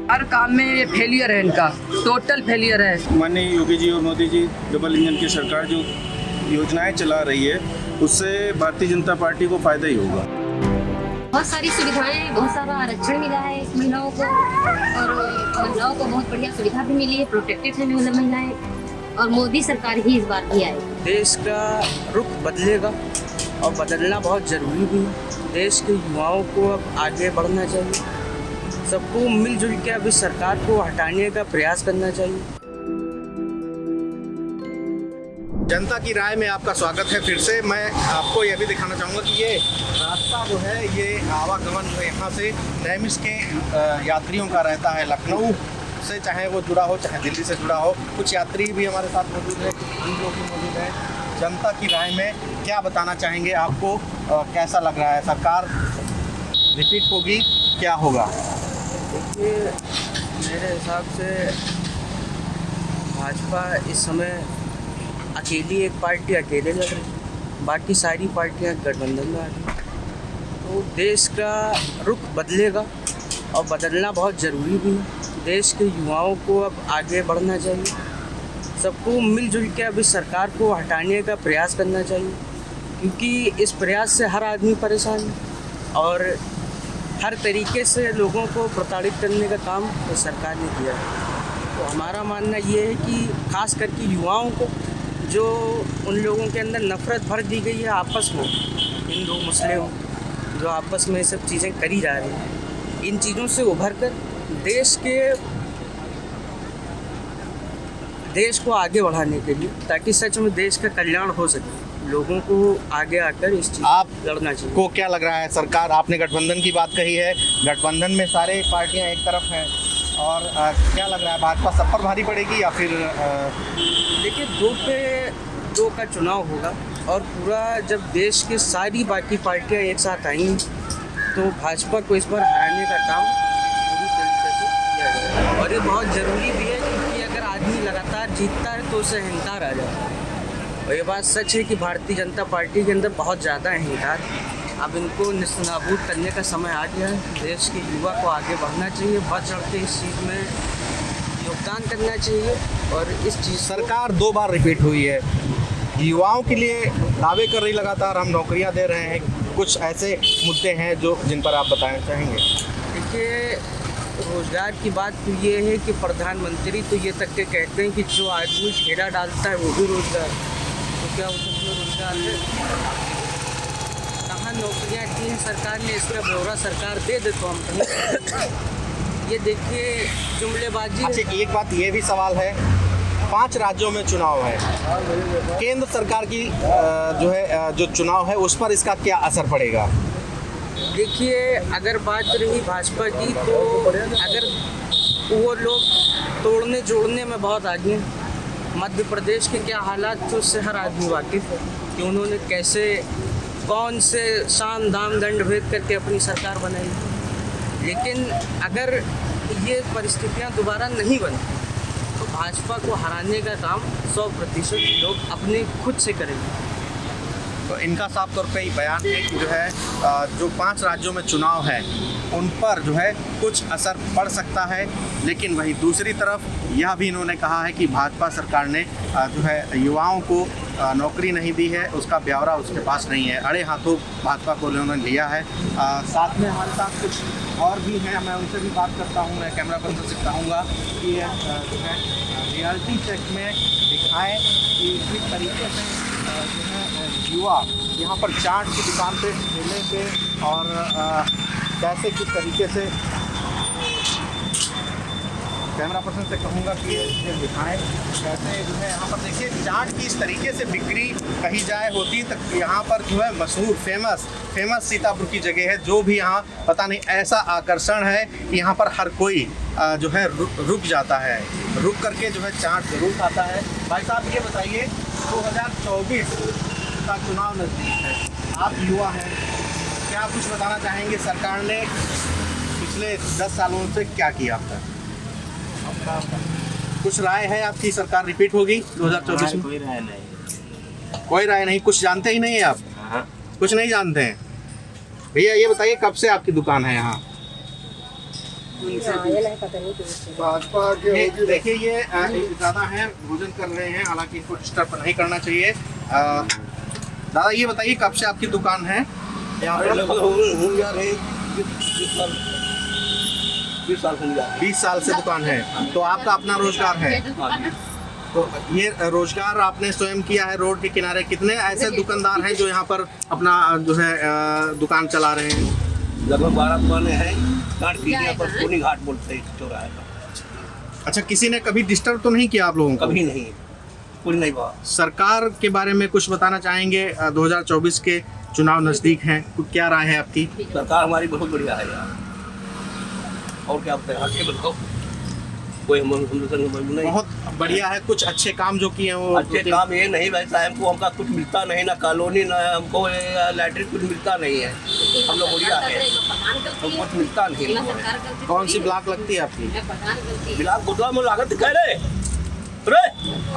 हर काम में ये फेलियर है, इनका टोटल फेलियर है। माननीय योगी जी और मोदी जी डबल इंजन की सरकार जो योजनाएं चला रही है उससे भारतीय जनता पार्टी को फायदा ही होगा। बहुत सारी सुविधाएं, बहुत सारा आरक्षण मिला है इस महिलाओं को, और महिलाओं को बहुत बढ़िया सुविधा भी मिली है, प्रोटेक्टेड है महिलाएं, और मोदी सरकार ही इस बार भी आई। देश का रुख बदलेगा और बदलना बहुत ज़रूरी भी है। देश के युवाओं को अब आगे बढ़ना चाहिए, सबको मिलजुल के अब इस सरकार को हटाने का प्रयास करना चाहिए। जनता की राय में आपका स्वागत है। फिर से मैं आपको यह भी दिखाना चाहूँगा कि ये रास्ता जो है, ये आवागमन जो यहाँ से नैमिष के यात्रियों का रहता है। लखनऊ से चाहे वो जुड़ा हो, चाहे दिल्ली से जुड़ा हो। कुछ यात्री भी हमारे साथ मौजूद है, कुछ लोग भी मौजूद हैं। जनता की राय में क्या बताना चाहेंगे आपको, कैसा लग रहा है? सरकार रिपीट होगी, क्या होगा? देखिए, मेरे हिसाब से भाजपा इस समय अकेली एक पार्टी अकेले लड़ रही है, बाकी सारी पार्टियां गठबंधन में आ रही। तो देश का रुख बदलेगा और बदलना बहुत ज़रूरी भी है। देश के युवाओं को अब आगे बढ़ना चाहिए, सबको मिलजुल के अब इस सरकार को हटाने का प्रयास करना चाहिए, क्योंकि इस प्रयास से हर आदमी परेशान है और हर तरीके से लोगों को प्रताड़ित करने का काम इस सरकार ने किया है। तो हमारा मानना ये है कि खास करके युवाओं को, जो उन लोगों के अंदर नफ़रत भर दी गई है आपस में, हिंदू मुस्लिम जो आपस में सब चीज़ें करी जा रही हैं, इन चीज़ों से उभर कर देश को आगे बढ़ाने के लिए, ताकि सच में देश का कल्याण हो सके, लोगों को आगे आकर इस चीज़ आप लड़ना चाहिए। को क्या लग रहा है? सरकार, आपने गठबंधन की बात कही है, गठबंधन में सारे पार्टियां एक तरफ हैं, और क्या लग रहा है, भाजपा सब पर भारी पड़ेगी या फिर देखिए, 2 पे 2 का चुनाव होगा और पूरा जब देश की सारी बाकी पार्टियां एक साथ आएंगी तो भाजपा को इस बार हराने का काम पूरी तरीके से किया जाएगा। और ये बहुत ज़रूरी भी है, क्योंकि अगर आदमी लगातार जीतता है तो उसे अहंकार आ जाता है, और ये बात सच है कि भारतीय जनता पार्टी के अंदर बहुत ज़्यादा अहंकार। अब इनको निस्नाबूद करने का समय आ गया है। देश के युवा को आगे बढ़ना चाहिए, बढ़ चढ़ के इस चीज़ में योगदान करना चाहिए, और इस चीज़ सरकार 2 बार रिपीट हुई है, युवाओं के लिए दावे कर रही लगातार, हम नौकरियां दे रहे हैं। कुछ ऐसे मुद्दे हैं जिन पर आप बताना चाहेंगे? देखिए, रोज़गार की बात तो ये है कि प्रधानमंत्री तो ये तक के कहते हैं कि जो आदमी ठेला डालता है वो भी रोज़गार, तो क्या वो सब रोज़गार है? कहाँ नौकरियाँ दी हैं सरकार ने, इसका ब्यौरा सरकार दे दे तो हम कहें। ये देखिए, जुमलेबाजी। अच्छा, एक बात ये भी सवाल है, 5 राज्यों में चुनाव है, केंद्र सरकार की जो चुनाव है उस पर इसका क्या असर पड़ेगा? देखिए, अगर बात रही भाजपा की, तो अगर वो लोग तोड़ने जोड़ने में बहुत आगे हैं, मध्य प्रदेश के क्या हालात थे उससे हर आदमी वाकिफ़ है कि उन्होंने कैसे, कौन से साम दाम दंड भेद करके अपनी सरकार बनाई। लेकिन अगर ये परिस्थितियां दोबारा नहीं बनी तो भाजपा को हराने का काम 100% लोग अपने खुद से करेंगे। तो इनका साफ तौर पे ही बयान है कि जो 5 राज्यों में चुनाव है उन पर कुछ असर पड़ सकता है, लेकिन वहीं दूसरी तरफ यह भी इन्होंने कहा है कि भाजपा सरकार ने युवाओं को नौकरी नहीं दी है, उसका ब्यौरा उसके पास नहीं है। अड़े हाथों भाजपा को उन्होंने लिया है। साथ में हमारे साथ कुछ और भी हैं, मैं उनसे भी बात करता हूँ। मैं कैमरा पर्सन से चाहूँगा कि रियलिटी चेक में दिखाएं कि किस तरीके से युवा यहाँ पर चाट की दुकान पे, ठेले पे, और कैसे किस तरीके से, कैमरा पर्सन से कहूँगा कि ये दिखाएं कैसे यहाँ पर देखिए चाट की इस तरीके से बिक्री कही जाए होती, तक यहाँ पर मशहूर फेमस सीतापुर की जगह है, जो भी यहाँ पता नहीं ऐसा आकर्षण है कि यहाँ पर हर कोई रुक जाता है, रुक करके चाट जरूर खाता है। भाई साहब, ये बताइए, 2024 का चुनाव नज़दीक है, आप युवा हैं, क्या कुछ बताना चाहेंगे? सरकार ने पिछले 10 सालों से क्या किया अब तक? कुछ राय है आपकी, सरकार रिपीट होगी 2024 में? कोई राय नहीं। कोई राय नहीं? कुछ जानते ही नहीं है आप? कुछ नहीं जानते हैं? भैया ये बताइए, कब से आपकी दुकान है यहाँ? ये नहीं पता नहीं किससे। भाजपा के ये देखिए ये ज़्यादा है, भोजन कर रहे हैं, हालांकि इनको डिस्टर्ब नहीं करना चाहिए। दादा ये बताइए कब से आपकी दुकान है यहाँ पर? 20 साल से दुकान है, तो आपका अपना रोजगार है? तो ये रोजगार आपने स्वयं किया है रोड के किनारे। कितने ऐसे दुकानदार हैं जो यहाँ पर अपना जो है दुकान चला रहे हैं? लगभग 12 दुकानें हैं। काट कीजिए पर सोनी घाट बोलते हैं चौराहे पर। अच्छा, किसी ने कभी डिस्टर्ब तो नहीं किया आप लोगों को? कभी नहीं, कुछ नहीं हुआ। सरकार के बारे में कुछ बताना चाहेंगे? 2024 के चुनाव नजदीक हैं, क्या राय है आपकी? सरकार हमारी बहुत बढ़िया है यार, और क्या बताएं, आगे बताओ। कोई हम नहीं, बहुत बढ़िया है। कुछ अच्छे काम जो किए हैं वो अच्छे काम ये नहीं वैसा है, हमको हमका कुछ मिलता नहीं, ना कॉलोनी ना हमको लैट्रिन कुछ मिलता नहीं है। हम लोग बढ़िया है, हमको कुछ मिलता नहीं है। कौन सी ब्लॉक लगती है आपकी? बिलास गुदवा में लागत कह रहे रे।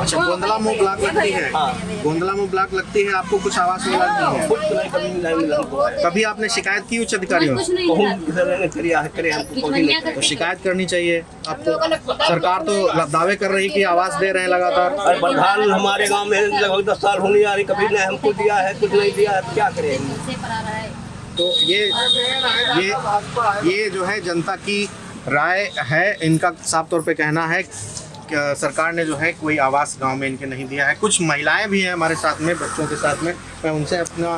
अच्छा, गोंदला मुँह ब्लॉक लगती है। हाँ। गोंदला मुँह ब्लॉक लगती है, आपको कुछ आवास मिला नहीं है? कुछ नहीं, कभी नहीं मिला हमको। कभी आपने शिकायत की उच्च अधिकारियों से? कुछ नहीं बहुत मिला। किसी ने करिया है, करे हमको कभी नहीं। तो शिकायत करनी चाहिए आपको। सरकार तो दावे कर रही कि आवास दे रहे हैं लगातार। और प्रधान हमारे गांव में लगभग 10 साल होने आ रही, कभी नहीं हमको दिया है, कुछ नहीं दिया है, क्या करें। मुझसे पर आ रहा है। तो ये जो है जनता की राय है। इनका साफ तौर पे कहना है कि सरकार ने जो है कोई आवास गांव में इनके नहीं दिया है। कुछ महिलाएं भी हैं हमारे साथ में, बच्चों के साथ में, मैं उनसे अपना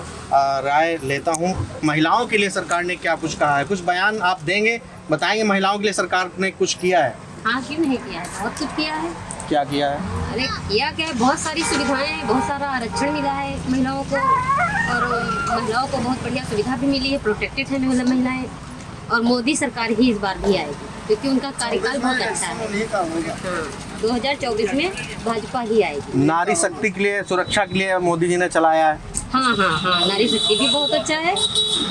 राय लेता हूं। महिलाओं के लिए सरकार ने क्या कुछ कहा है? कुछ बयान आप देंगे, बताएंगे महिलाओं के लिए सरकार ने कुछ किया है? हाँ, क्यों नहीं किया है, बहुत कुछ किया है। क्या किया है? अरे किया क्या है, बहुत सारी सुविधाएं हैं, बहुत सारा आरक्षण मिला है महिलाओं को, और महिलाओं को बहुत बढ़िया सुविधा भी मिली है, प्रोटेक्टेड है महिलाएं। और मोदी सरकार ही इस बार भी आएगी, क्योंकि उनका कार्यकाल बहुत अच्छा है। हाँ, 2024 में भाजपा ही आएगी। नारी शक्ति के लिए, सुरक्षा के लिए मोदी जी ने चलाया है। हाँ हाँ हाँ, नारी शक्ति भी बहुत अच्छा है।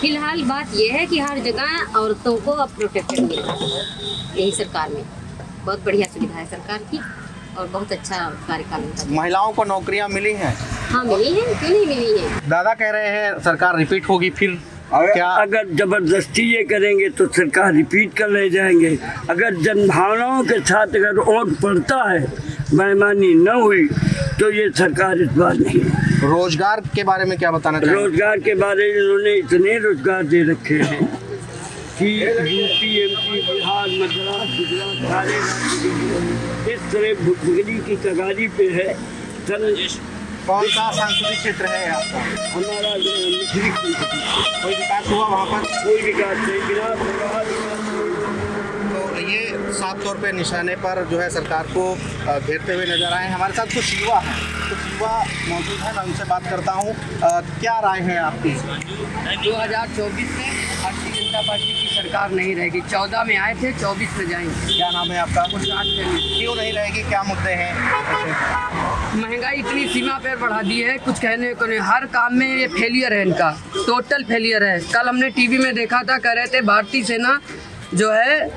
फिलहाल बात यह है कि हर जगह औरतों को अब प्रोटेक्टेड मिल रहा है, यही सरकार में बहुत बढ़िया सुविधा है सरकार की, और बहुत अच्छा कार्यकाल उनका। महिलाओं को नौकरियां मिली हैं? हाँ मिली है, क्यों नहीं मिली है। दादा कह रहे हैं सरकार रिपीट होगी, फिर क्या? अगर जबरदस्ती ये करेंगे तो सरकार रिपीट कर ले जाएंगे। अगर जनभावनाओं के साथ अगर वोट पड़ता है, बेईमानी न हुई, तो ये सरकार इस बार नहीं। रोजगार के बारे में क्या बताना चाहिए? रोजगार के बारे में इन्होंने इतने रोजगार दे रखे हैं कि यूपी, एमपी, बिहार, मद्रास, गुजरात सारे राज्य इस तरह भुगली की तगारी पे है। कौन सा सांस्कृतिक क्षेत्र है आपका? हमारा कोई विकास हुआ वहाँ पर? कोई विकास नहीं, बिना तो ये साफ तौर पे निशाने पर जो है सरकार को घेरते हुए नजर आए। हमारे साथ कुछ युवा हैं, मौजूद हैं, मैं उनसे बात करता हूँ। क्या राय है आपकी? 2024 में भारतीय जनता पार्टी की सरकार नहीं रहेगी। 14 में आए थे, 24 में जाएंगे। क्या नाम है आपका? महंगाई क्यों नहीं रहेगी, क्या मुद्दे हैं? इतनी सीमा पर बढ़ा दी है, कुछ कहने को नहीं। हर काम में ये फेलियर है, इनका टोटल फेलियर है। कल हमने टीवी में देखा था, कह रहे थे भारतीय सेना जो है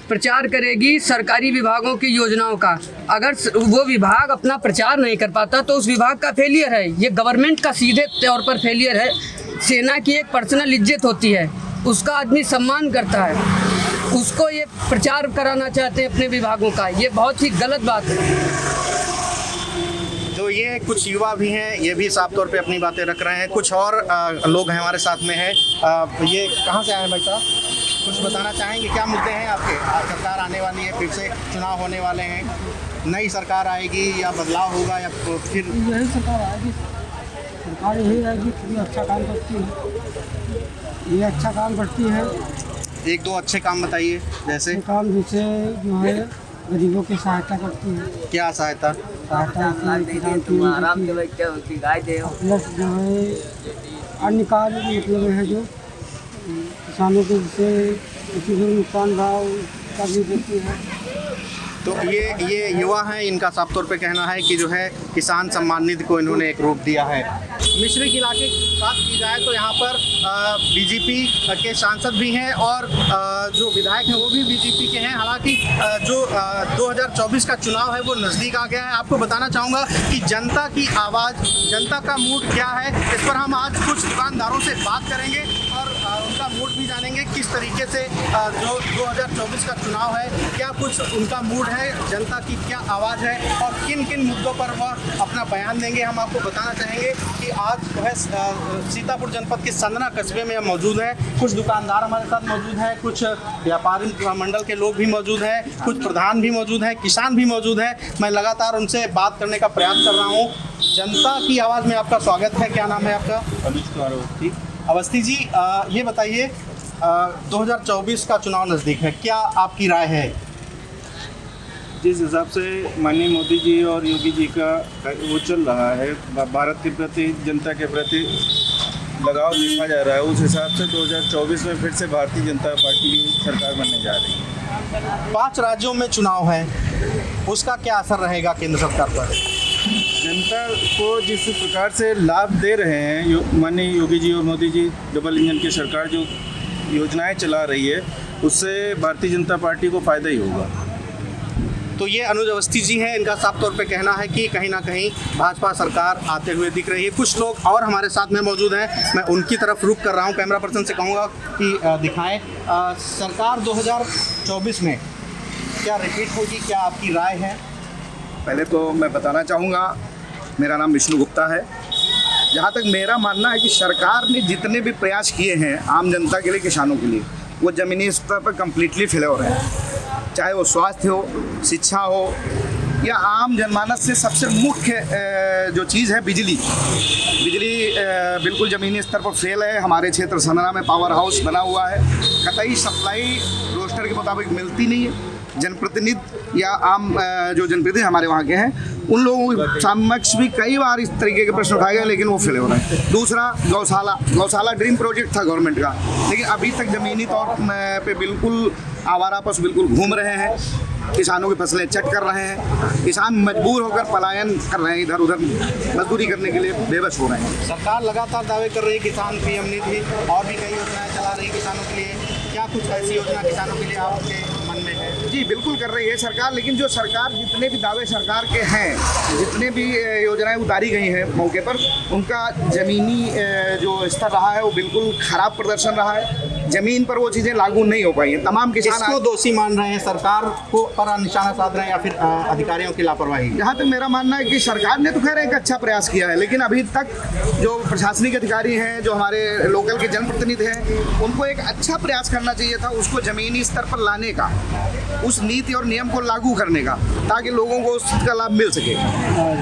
प्रचार करेगी सरकारी विभागों की योजनाओं का। अगर वो विभाग अपना प्रचार नहीं कर पाता तो उस विभाग का फेलियर है। ये गवर्नमेंट का सीधे तौर पर फेलियर है। सेना की एक पर्सनल इज्जत होती है, उसका आदमी सम्मान करता है, उसको ये प्रचार कराना चाहते हैं अपने विभागों का। ये बहुत ही गलत बात है। तो ये कुछ युवा भी हैं, ये भी साफ तौर पे अपनी बातें रख रहे हैं। कुछ और लोग हैं हमारे साथ में हैं। ये कहाँ से आए हैं भाई साहब? कुछ बताना चाहेंगे, क्या मुद्दे हैं आपके? सरकार आने वाली है, फिर से चुनाव होने वाले हैं, नई सरकार आएगी या बदलाव होगा या फिर? यही सरकार आएगी, सरकार यही आएगी क्योंकि अच्छा काम करती है, ये अच्छा काम करती है। एक दो अच्छे काम बताइए। जैसे काम जैसे जो है गरीबों की सहायता करती है। क्या सहायता? प्लस जो है अन्य कार्य मतलब है जो किसानों को जिससे किसी भी नुकसान भाव का भी देती है। तो ये युवा हैं, इनका साफ तौर पे कहना है कि जो है किसान सम्मान निधि को इन्होंने एक रूप दिया है। मिश्रिक इलाके की बात की जाए तो यहाँ पर बीजेपी के सांसद भी हैं और जो विधायक हैं वो भी बीजेपी के हैं। हालांकि जो 2024 का चुनाव है वो नज़दीक आ गया है। आपको बताना चाहूँगा कि जनता की आवाज़, जनता का मूड क्या है, इस पर हम आज कुछ दुकानदारों से बात करेंगे और उनका मूड मूड भी जानेंगे, किस तरीके से जो 2024 का चुनाव है क्या कुछ उनका मूड है, जनता की क्या आवाज़ है और किन किन मुद्दों पर वह अपना बयान देंगे। हम आपको बताना चाहेंगे कि आज जो है सीतापुर जनपद के संदना कस्बे में हम मौजूद हैं। कुछ दुकानदार हमारे साथ मौजूद हैं, कुछ व्यापारी मंडल के लोग भी मौजूद हैं, कुछ प्रधान भी मौजूद हैं, किसान भी मौजूद हैं। मैं लगातार उनसे बात करने का प्रयास कर रहा हूँ। जनता की आवाज़ में आपका स्वागत है। क्या नाम है आपका? अवस्थी। अवस्थी जी, ये बताइए 2024 का चुनाव नज़दीक है, क्या आपकी राय है? जिस हिसाब से माननीय मोदी जी और योगी जी का वो चल रहा है, भारत के प्रति, जनता के प्रति लगाव देखा जा रहा है, उस हिसाब से 2024 में फिर से भारतीय जनता पार्टी की सरकार बनने जा रही है। 5 राज्यों में चुनाव है, उसका क्या असर रहेगा केंद्र सरकार पर? जनता को जिस प्रकार से लाभ दे रहे हैं माननीय योगी जी और मोदी जी, डबल इंजन की सरकार जो योजनाएं चला रही है, उससे भारतीय जनता पार्टी को फ़ायदा ही होगा। तो ये अनुज अवस्थी जी हैं, इनका साफ तौर पे कहना है कि कहीं ना कहीं भाजपा सरकार आते हुए दिख रही है। कुछ लोग और हमारे साथ में मौजूद हैं, मैं उनकी तरफ रुख कर रहा हूँ। कैमरा पर्सन से कहूँगा कि दिखाएं सरकार 2024 में क्या रिपीट होगी, क्या आपकी राय है? पहले तो मैं बताना चाहूँगा, मेरा नाम विष्णु गुप्ता है। जहाँ तक मेरा मानना है कि सरकार ने जितने भी प्रयास किए हैं आम जनता के लिए, किसानों के लिए, वो ज़मीनी स्तर पर कम्प्लीटली फेल हो रहे हैं। चाहे वो स्वास्थ्य हो, शिक्षा हो या आम जनमानस से सबसे मुख्य जो चीज़ है बिजली बिल्कुल ज़मीनी स्तर पर फेल है। हमारे क्षेत्र संदना में पावर हाउस बना हुआ है, कतई सप्लाई रोस्टर के मुताबिक मिलती नहीं है। जनप्रतिनिधि या आम जो जनप्रतिनिधि हमारे वहाँ के हैं, उन लोगों के समक्ष भी कई बार इस तरीके के प्रश्न उठाए गए, लेकिन वो फेल हो रहे हैं। दूसरा, गौशाला ड्रीम प्रोजेक्ट था गवर्नमेंट का, लेकिन अभी तक ज़मीनी तौर पे बिल्कुल आवारा पशु बिल्कुल घूम रहे हैं, किसानों की फसलें चट कर रहे हैं, किसान मजबूर होकर पलायन कर रहे हैं, इधर उधर मजदूरी करने के लिए बेबस हो रहे हैं। सरकार लगातार दावे कर रही है, किसान पीएम निधि और भी कई योजनाएं चला रही है किसानों के लिए। क्या कुछ ऐसी योजना किसानों के लिए आपके मन में है? जी बिल्कुल कर रही है सरकार, लेकिन जो सरकार जितने भी दावे सरकार के हैं, जितने भी योजनाएं उतारी गई हैं मौके पर, उनका ज़मीनी जो स्तर रहा है वो बिल्कुल ख़राब प्रदर्शन रहा है। ज़मीन पर वो चीज़ें लागू नहीं हो पाई हैं। तमाम किसान किसको दोषी मान रहे हैं? सरकार को पर निशाना साध रहे हैं या फिर अधिकारियों की लापरवाही? यहाँ तक मेरा मानना है कि सरकार ने तो खैर एक अच्छा प्रयास किया है, लेकिन अभी तक जो प्रशासनिक अधिकारी हैं, जो हमारे लोकल के जनप्रतिनिधि हैं, उनको एक अच्छा प्रयास करना चाहिए था, उसको ज़मीनी स्तर पर लाने का, उस नीति और नियम को लागू करने का, ताकि लोगों को उसका लाभ मिल सके।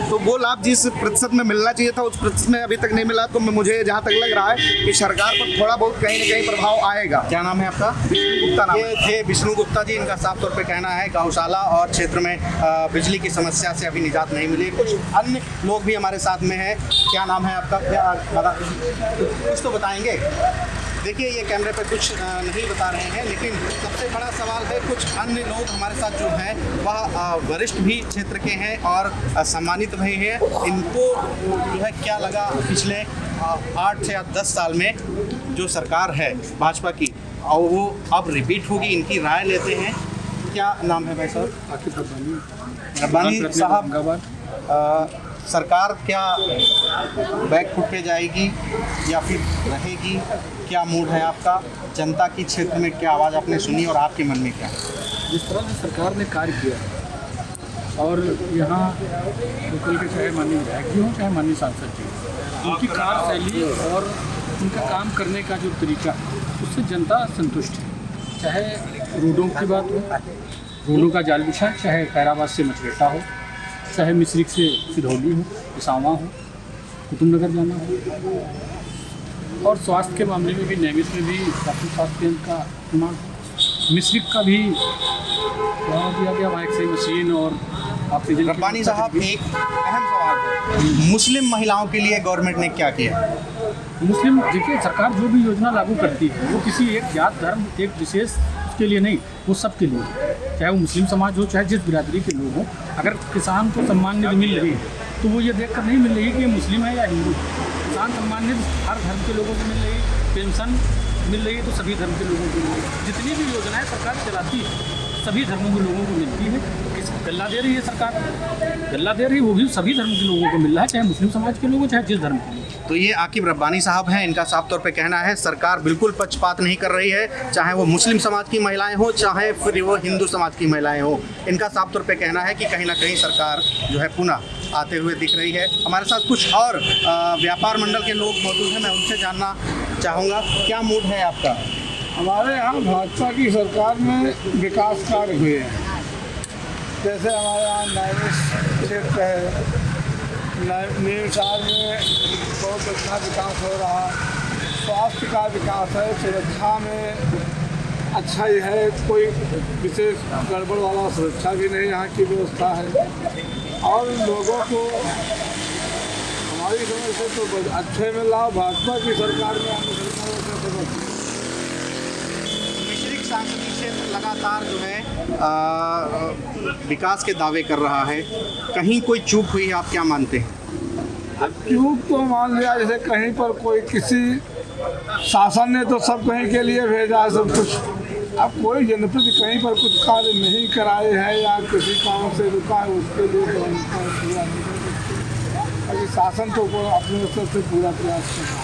तो वो लाभ जिस प्रतिशत में मिलना चाहिए था, उस प्रतिशत में अभी तक नहीं मिला। तो मुझे जहाँ तक लग रहा है कि सरकार पर थोड़ा बहुत कहीं ना कहीं प्रभाव आएगा। क्या नाम है आपका? विष्णु गुप्ता नाम। ये थे विष्णु गुप्ता जी, इनका साफ तौर पे कहना है गौशाला और क्षेत्र में बिजली की समस्या से अभी निजात नहीं मिली। कुछ अन्य लोग भी हमारे साथ में हैं। क्या नाम है आपका? कुछ तो बताएंगे। देखिए, ये कैमरे पे कुछ नहीं बता रहे हैं, लेकिन सबसे बड़ा सवाल है, कुछ अन्य लोग हमारे साथ जो हैं वह वरिष्ठ भी क्षेत्र के हैं और सम्मानित भी हैं। इनको जो है क्या लगा पिछले 8 से 10 साल में जो सरकार है भाजपा की, और वो अब रिपीट होगी, इनकी राय लेते हैं। क्या नाम है भाई साहब? आकिब रब्बानी साहब, सरकार क्या बैक फुट पे जाएगी या फिर रहेगी? क्या मूड है आपका? जनता की क्षेत्र में क्या आवाज़ आपने सुनी और आपके मन में क्या है? जिस तरह से सरकार ने कार्य किया और यहाँ लोकल के चाहे माननीय विधायक जी हों, चाहे माननीय सांसद जी हों, उनकी कार्यशैली और उनका काम करने का जो तरीका, उससे जनता संतुष्ट है। चाहे रोडों की बात हो, रोडों का जाल बिछा, चाहे खैराबाद से मचरेटा हो, चाहे मिश्रिक से सिधौली हो, इसावा हो, कुतुबनगर जाना हो, और स्वास्थ्य के मामले में भी नियमित में भी प्राथमिक स्वास्थ्य केंद्र का निर्माण, मिश्रिक का भी दिया गया, वहाँ एक्सरे मशीन और ऑक्सीजन। रब्बानी साहब, एक अहम सवाल है, मुस्लिम महिलाओं के लिए गवर्नमेंट ने क्या किया? मुस्लिम, देखिए, सरकार जो भी योजना लागू करती है वो किसी एक जात धर्म एक विशेष के लिए नहीं, वो सबके लिए, चाहे वो मुस्लिम समाज हो, चाहे जिस बिरादरी के लोग हों। अगर किसान को सम्मान निधि मिल रही है तो वो ये देखकर नहीं मिल रही कि ये मुस्लिम है या हिंदू। किसान सम्मान निधि हर धर्म के लोगों को मिल रही है, पेंशन मिल रही है तो सभी धर्म के लोगों को मिल रही है। जितनी भी योजनाएं सरकार चलाती है सभी धर्मों के लोगों को मिलती है। गल्ला दे रही है सरकार, गल्ला दे रही है, वो भी सभी धर्म के लोगों को मिल रहा है, चाहे मुस्लिम समाज के लोगों, चाहे जिस धर्म के लोग। तो ये आकिब रब्बानी साहब हैं, इनका साफ तौर पे कहना है सरकार बिल्कुल पक्षपात नहीं कर रही है, चाहे वो मुस्लिम समाज की महिलाएं हो, चाहे फिर वो हिंदू समाज की महिलाएं हो। इनका साफ तौर पे कहना है कि कहीं ना कहीं सरकार जो है पुनः आते हुए दिख रही है। हमारे साथ कुछ और व्यापार मंडल के लोग मौजूद हैं, मैं उनसे जानना चाहूँगा क्या मूड है आपका। हमारे यहाँ भाजपा की सरकार में विकास कार्य हुए हैं, जैसे हमारे यहाँ नैमिष क्षेत्र है, नैमिषार में बहुत अच्छा विकास हो रहा, स्वास्थ्य का विकास है, सुरक्षा में अच्छा ही है, कोई विशेष गड़बड़ वाला सुरक्षा भी नहीं यहाँ की व्यवस्था है, और लोगों को हमारी समझ से तो अच्छे में लाभ भाजपा की सरकार में आने सरकारों से मिश्रिक सांसदीय क्षेत्र लगातार जो है विकास के दावे कर रहा है, कहीं कोई चूक हुई है, आप क्या मानते हैं? अब चूक तो मान लिया, जैसे कहीं पर कोई किसी शासन ने तो सब कहीं के लिए भेजा है सब कुछ, अब कोई जनप्रति कहीं पर कुछ कार्य नहीं कराए हैं या किसी काम से रुका है, उसके लिए तो हम पूरा नहीं कर सकते। अभी शासन तो अपने स्तर से पूरा प्रयास कर रहा है।